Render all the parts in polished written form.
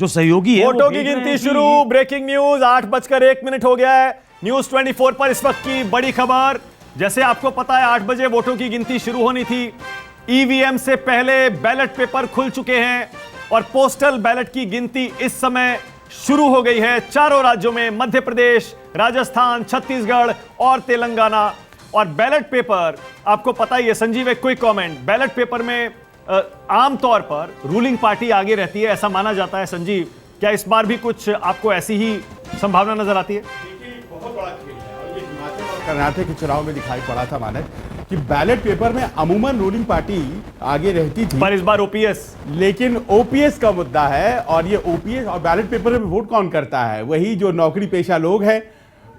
जो सहयोगी है वोटों की गिनती शुरू। ब्रेकिंग न्यूज 8:01 हो गया है। न्यूज 24 पर इस वक्त की बड़ी खबर। जैसे आपको पता है 8 बजे वोटों की गिनती शुरू होनी थी। ईवीएम से पहले बैलेट पेपर खुल चुके हैं और पोस्टल बैलेट की गिनती इस समय शुरू हो गई है चारों राज्यों में, मध्य प्रदेश, राजस्थान, छत्तीसगढ़ और तेलंगाना। और बैलेट पेपर आपको पता ही है। संजीव, एक क्विक कमेंट। बैलेट पेपर में आमतौर पर रूलिंग पार्टी आगे रहती है, ऐसा माना जाता है। संजीव, क्या इस बार भी कुछ आपको ऐसी ही संभावना नजर आती है? बहुत बड़ा खेल है और ये हिमाचल और कर्नाटक के चुनाव में दिखाई पड़ा था मानक कि बैलेट पेपर में अमूमन रूलिंग पार्टी आगे रहती थी, पर इस बार ओपीएस। लेकिन ओपीएस का मुद्दा है और ये ओपीएस और बैलेट पेपर में वोट कौन करता है? वही जो नौकरी पेशा लोग हैं।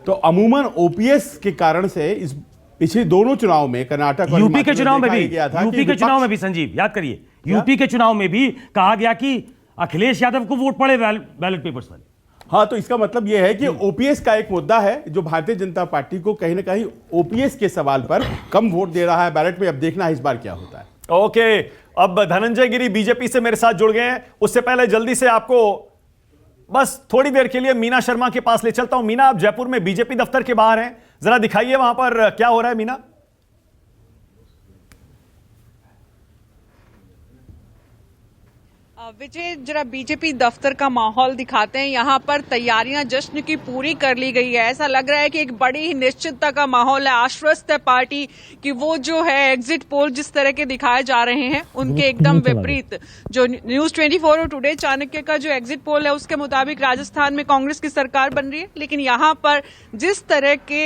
तो अमूमन ओपीएस के कारण से इस पिछले दोनों चुनाव में कर्नाटक और यूपी के चुनाव में भी, यूपी के चुनाव में भी संजीव याद करिए, यूपी के चुनाव में भी कहा गया कि अखिलेश यादव को वोट पड़े बैलेट पेपर्स पर। हाँ, तो इसका मतलब यह है कि ओपीएस का एक मुद्दा है जो भारतीय जनता पार्टी को कहीं ना कहीं ओपीएस के सवाल पर कम वोट दे रहा है बैलेट में। अब देखना है इस बार क्या होता है। ओके, अब धनंजय गिरी बीजेपी से मेरे साथ जुड़ गए हैं। उससे पहले जल्दी से आपको बस थोड़ी देर के लिए मीना शर्मा के पास ले चलता हूं। मीना, आप जयपुर में बीजेपी दफ्तर के बाहर हैं, जरा दिखाइए वहां पर क्या हो रहा है। मीना, विजय, जरा बीजेपी दफ्तर का माहौल दिखाते हैं। यहाँ पर तैयारियां जश्न की पूरी कर ली गई है। ऐसा लग रहा है कि एक बड़ी ही निश्चितता का माहौल है। आश्वस्त है पार्टी कि वो जो है एग्जिट पोल जिस तरह के दिखाए जा रहे हैं उनके एकदम विपरीत। जो न्यूज 24 और टुडे चाणक्य का जो एग्जिट पोल है उसके मुताबिक राजस्थान में कांग्रेस की सरकार बन रही है। लेकिन यहाँ पर जिस तरह के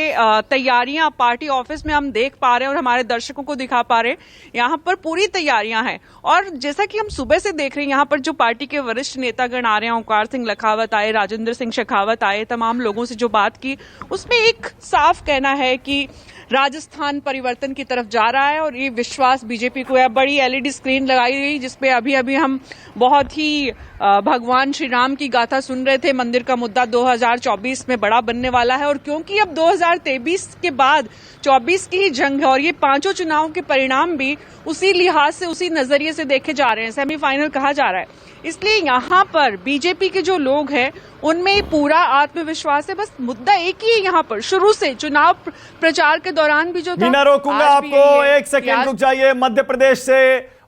तैयारियां पार्टी ऑफिस में हम देख पा रहे हैं और हमारे दर्शकों को दिखा पा रहे हैं, यहाँ पर पूरी तैयारियां हैं। और जैसा कि हम सुबह से देख रहे हैं, यहाँ पर जो पार्टी के वरिष्ठ नेतागण आ रहे हैं, ओंकार सिंह लखावत आए, राजेंद्र सिंह शेखावत आए, तमाम लोगों से जो बात की उसमें एक साफ कहना है कि राजस्थान परिवर्तन की तरफ जा रहा है। और ये विश्वास बीजेपी को है। बड़ी एलईडी स्क्रीन लगाई गई जिसपे अभी अभी हम बहुत ही भगवान श्री राम की गाथा सुन रहे थे। मंदिर का मुद्दा 2024 में बड़ा बनने वाला है और क्योंकि अब 2023 के बाद 24 की ही जंग है और ये पांचों चुनाव के परिणाम भी उसी लिहाज से, उसी नजरिए से देखे जा रहे हैं, सेमीफाइनल कहा जा रहा है। इसलिए यहाँ पर बीजेपी के जो लोग हैं उनमें पूरा आत्मविश्वास है। बस मुद्दा एक ही है यहाँ पर, शुरू से चुनाव प्रचार के दौरान भी जो था। मीना, रोकूंगा आपको, एक सेकेंड रुक जाइए। मध्य प्रदेश से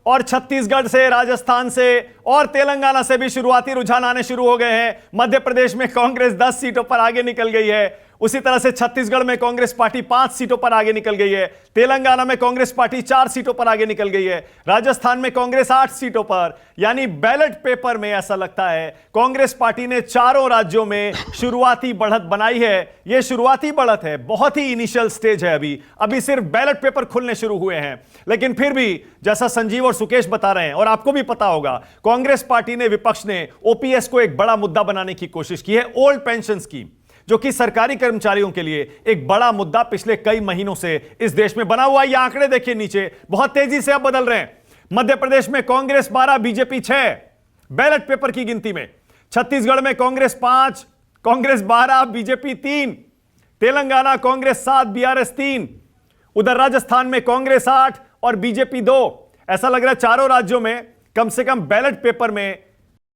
और छत्तीसगढ़ से, राजस्थान से और तेलंगाना से भी शुरुआती रुझान आने शुरू हो गए हैं। मध्य प्रदेश में कांग्रेस 10 सीटों पर आगे निकल गई है। उसी तरह से छत्तीसगढ़ में कांग्रेस पार्टी 5 सीटों पर आगे निकल गई है। तेलंगाना में कांग्रेस पार्टी 4 सीटों पर आगे निकल गई है। राजस्थान में कांग्रेस 8 सीटों पर। यानी बैलेट पेपर में ऐसा लगता है कांग्रेस पार्टी ने चारों राज्यों में शुरुआती बढ़त बनाई है। यह शुरुआती बढ़त है, बहुत ही इनिशियल स्टेज है। अभी सिर्फ बैलेट पेपर खुलने शुरू हुए हैं। लेकिन फिर भी जैसा संजीव और सुकेश बता रहे हैं और आपको भी पता होगा, कांग्रेस पार्टी ने, विपक्ष ने ओपीएस को एक बड़ा मुद्दा बनाने की कोशिश की है। ओल्ड पेंशन स्कीम, जो कि सरकारी कर्मचारियों के लिए एक बड़ा मुद्दा पिछले कई महीनों से इस देश में बना हुआ है। ये आंकड़े देखिए नीचे, बहुत तेजी से अब बदल रहे हैं। मध्य प्रदेश में कांग्रेस 12, बीजेपी 6 बैलेट पेपर की गिनती में। छत्तीसगढ़ में कांग्रेस 5, कांग्रेस 12, बीजेपी 3। तेलंगाना कांग्रेस 7, बीआरएस 3। उधर राजस्थान में कांग्रेस 8 और बीजेपी 2। ऐसा लग रहा है चारों राज्यों में कम से कम बैलेट पेपर में